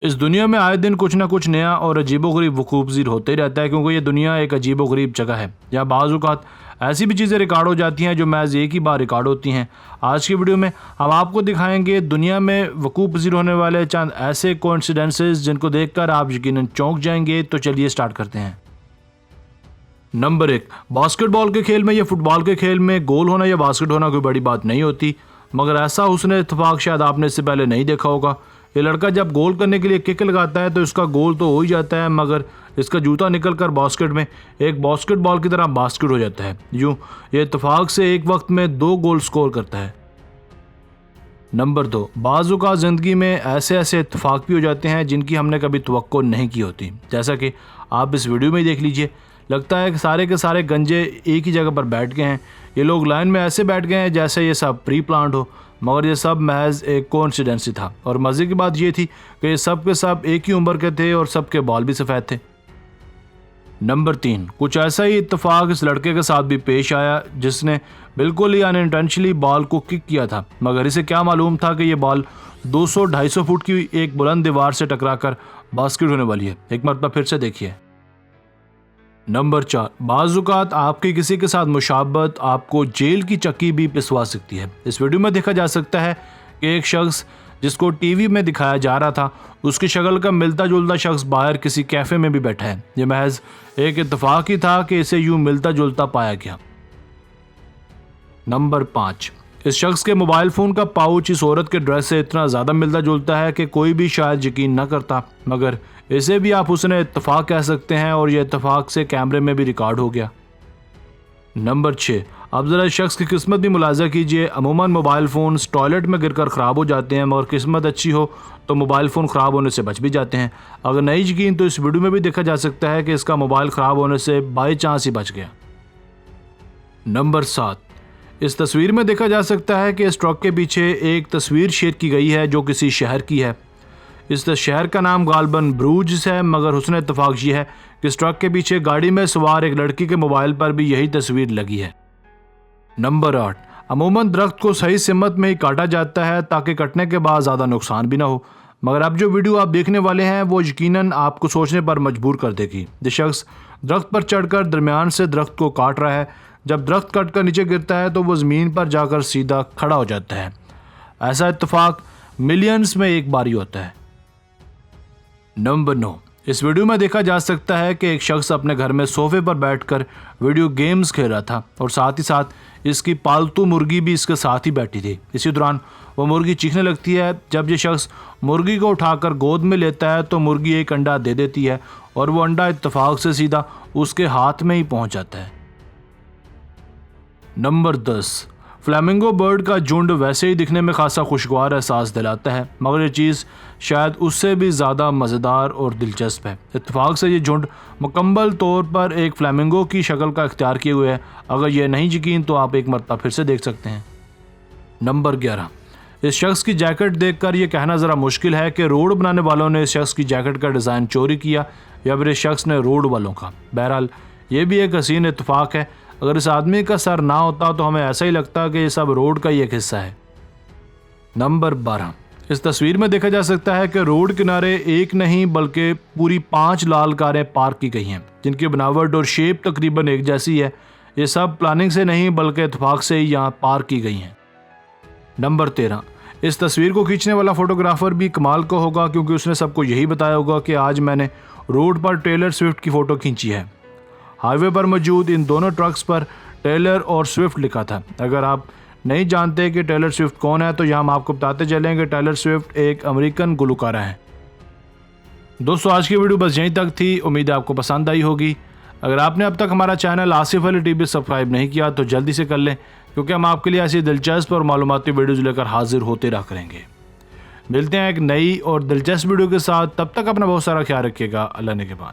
इस दुनिया में आए दिन कुछ ना कुछ नया और अजीबोगरीब वकूफ़ होते ही रहता है, क्योंकि ये दुनिया एक अजीबोगरीब जगह है जहाँ बाज़ औक़ात ऐसी भी चीज़ें रिकॉर्ड हो जाती हैं जो महज एक ही बार रिकॉर्ड होती हैं। आज की वीडियो में हम आपको दिखाएंगे दुनिया में वकूफ़ होने वाले चंद ऐसे कोइंसिडेंसेस जिनको देखकर आप यकीनन चौंक जाएंगे। तो चलिए स्टार्ट करते हैं। नंबर 1, बास्केटबॉल के खेल में या फुटबॉल के खेल में गोल होना या बास्केट होना कोई बड़ी बात नहीं होती, मगर ऐसा हुस्न इत्तेफाक शायद आपने इससे पहले नहीं देखा होगा। ये लड़का जब गोल करने के लिए किक लगाता है तो इसका गोल तो हो ही जाता है, मगर इसका जूता निकलकर बास्केट में एक बास्केटबॉल की तरह बास्केट हो जाता है। यूँ ये इत्तेफाक से एक वक्त में 2 गोल स्कोर करता है। नंबर 2, बाज़ औक़ात ज़िंदगी में ऐसे ऐसे इत्तेफाक भी हो जाते हैं जिनकी हमने कभी तवक्को नहीं की होती, जैसा कि आप इस वीडियो में ही देख लीजिए। लगता है कि सारे के सारे गंजे एक ही जगह पर बैठ गए हैं। ये लोग लाइन में ऐसे बैठ गए हैं जैसे ये सब प्री प्लान्ड हो, मगर ये सब महज एक कोइंसिडेंस ही था। और मज़े की बात ये थी कि ये सब के सब एक ही उम्र के थे और सबके बाल भी सफ़ेद थे। नंबर 3, कुछ ऐसा ही इत्तेफाक इस लड़के के साथ भी पेश आया जिसने बिल्कुल ही अनइंटेंशनली बॉल को किक किया था, मगर इसे क्या मालूम था कि ये बॉल 200-250 फुट की एक बुलंद दीवार से टकराकर बास्केट होने वाली है। एक मरतबा फिर से देखिए। नंबर 4, बाज़ औक़ात आपकी किसी के साथ मुशाबत आपको जेल की चक्की भी पिसवा सकती है। इस वीडियो में देखा जा सकता है कि एक शख्स जिसको टीवी में दिखाया जा रहा था, उसकी शक्ल का मिलता जुलता शख्स बाहर किसी कैफ़े में भी बैठा है। यह महज एक इत्तेफाक ही था कि इसे यूँ मिलता जुलता पाया गया। नंबर 5, इस शख्स के मोबाइल फ़ोन का पाउच इस औरत के ड्रेस से इतना ज़्यादा मिलता जुलता है कि कोई भी शायद यकीन न करता, मगर इसे भी आप उसने इत्तेफाक कह सकते हैं और यह इत्तेफाक से कैमरे में भी रिकॉर्ड हो गया। नंबर 6, अब ज़रा इस शख्स की किस्मत भी मुलाजा कीजिए। अमूमन मोबाइल फ़ोन्स टॉयलेट में गिरकर ख़राब हो जाते हैं, मगर किस्मत अच्छी हो तो मोबाइल फ़ोन ख़राब होने से बच भी जाते हैं। अगर नहीं यकीन तो इस वीडियो में भी देखा जा सकता है कि इसका मोबाइल ख़राब होने से बाई चांस ही बच गया। नंबर 7, इस तस्वीर में देखा जा सकता है कि इस ट्रक के पीछे एक तस्वीर शेयर की गई है जो किसी शहर की है। इस शहर का नाम गालबन ब्रूज है, मगर हुस्न इत्तेफाक ये है कि इस ट्रक के पीछे गाड़ी में सवार एक लड़की के मोबाइल पर भी यही तस्वीर लगी है। नंबर 8, अमूमन दरख्त को सही सिमत में ही काटा जाता है ताकि कटने के बाद ज़्यादा नुकसान भी ना हो, मगर अब जो वीडियो आप देखने वाले हैं वो यकीनन आपको सोचने पर मजबूर कर देगी। ये शख्स दरख्त पर चढ़कर दरमियान से दरख्त को काट रहा है। जब दरख्त कट कर नीचे गिरता है तो वो ज़मीन पर जाकर सीधा खड़ा हो जाता है। ऐसा इत्तेफाक मिलियंस में एक बार ही होता है। नंबर 9, इस वीडियो में देखा जा सकता है कि एक शख्स अपने घर में सोफे पर बैठकर वीडियो गेम्स खेल रहा था और साथ ही साथ इसकी पालतू मुर्गी भी इसके साथ ही बैठी थी। इसी दौरान वो मुर्गी चीखने लगती है। जब ये शख्स मुर्गी को उठाकर गोद में लेता है तो मुर्गी एक अंडा दे देती है और वो अंडा इत्तेफाक से सीधा उसके हाथ में ही पहुंच जाता है। नंबर 10, फ्लेमिंगो बर्ड का झुंड वैसे ही दिखने में खासा खुशगवार एहसास दिलाता है, मगर ये चीज़ शायद उससे भी ज़्यादा मज़ेदार और दिलचस्प है। इत्तेफाक से ये झुंड मुकम्मल तौर पर एक फ्लेमिंगो की शक्ल का इख्तियार किए हुए है। अगर ये नहीं यकीन तो आप एक मरतबा फिर से देख सकते हैं। नंबर 11, इस शख्स की जैकेट देखकर ये कहना ज़रा मुश्किल है कि रोड बनाने वालों ने इस शख्स की जैकेट का डिज़ाइन चोरी किया या फिर इस शख्स ने रोड वालों का। बहरहाल ये भी एक हसीन इत्तेफाक है। अगर इस आदमी का सर ना होता तो हमें ऐसा ही लगता कि ये सब रोड का ही एक हिस्सा है। नंबर 12, इस तस्वीर में देखा जा सकता है कि रोड किनारे एक नहीं बल्कि पूरी 5 लाल कारें पार्क की गई हैं, जिनकी बनावट और शेप तकरीबन एक जैसी है। ये सब प्लानिंग से नहीं बल्कि इत्तेफाक से ही यहाँ पार्क की गई हैं। नंबर 13, इस तस्वीर को खींचने वाला फोटोग्राफर भी कमाल का होगा, क्योंकि उसने सबको यही बताया होगा कि आज मैंने रोड पर टेलर स्विफ्ट की फ़ोटो खींची है। हाईवे पर मौजूद इन दोनों ट्रक्स पर टेलर और स्विफ्ट लिखा था। अगर आप नहीं जानते कि टेलर स्विफ्ट कौन है तो यहाँ हम आपको बताते चलें कि टेलर स्विफ्ट एक अमेरिकन गुलकारा है। दोस्तों, आज की वीडियो बस यहीं तक थी। उम्मीद है आपको पसंद आई होगी। अगर आपने अब तक हमारा channel Asif Ali TV subscribe नहीं किया तो जल्दी से कर लें, क्योंकि हम आपके लिए ऐसी दिलचस्प और मालूमाती वीडियोज़ लेकर हाजिर होते रहा करेंगे। मिलते हैं एक नई और दिलचस्प वीडियो के साथ। तब तक अपना बहुत सारा ख्याल रखिएगा। अल्लाह ने के बाद।